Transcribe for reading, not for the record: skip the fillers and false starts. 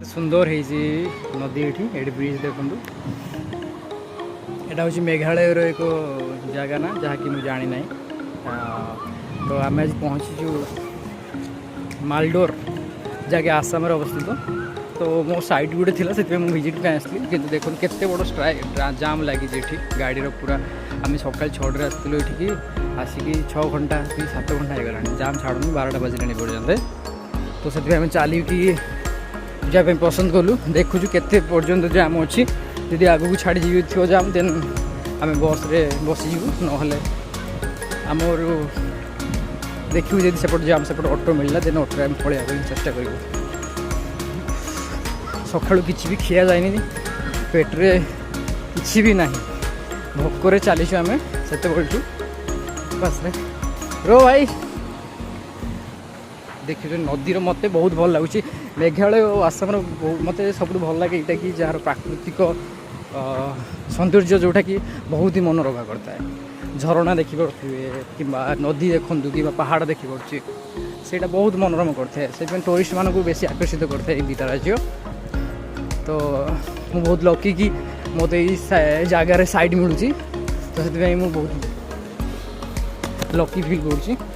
सुंदर है नदी ये ब्रिज देखूँ यहाँ हूँ मेघालय एक जगह ना जहाँकि मुझे जानी ना तो आम आज पहुँचीचु मालडोर जगह आसाम अवस्थित तो मो साइड गोटे थी से विजिट पे आसली कि देखो केते बड़ जाम लगी गाड़ी पूरा आम सका 6 आसलु ये आसिक 6 घंटा 7 घंटा हो गला जाम छाड़ू 12टा बजलानी पर्यंत तो से चलिकी जावाई पसंद कलु देखुचु केते पर्यंत जाम अच्छी यदि आगू को छाड़ी थो जाम देन आम बस रे बसीजु ना आमर देखू जब सेपट जाम सेपट ऑटो मिलला देन ऑटो आम पलैया चेष्टा कर सका कि भी खिया जाए पेट्रे कि भी ना भोकर चलीचु आम से बस रो भाई देखिए नदीर मत बहुत भल लगुच मेघालय और आसाम मत सब भल लगे यहाँ कि जार प्राकृतिक सौंदर्य जोटा कि बहुत ही मनोरम करता है झरणा देखिपे कि नदी देखूँ कि पहाड़ देखिपे से बहुत मनोरम करता है से टूरिस्ट मानक बेसी आकर्षित करता है दुईटा राज्य तो मु बहुत लकी कि मत जगार साइड मिलूँ तो से बहुत लकी फिल कर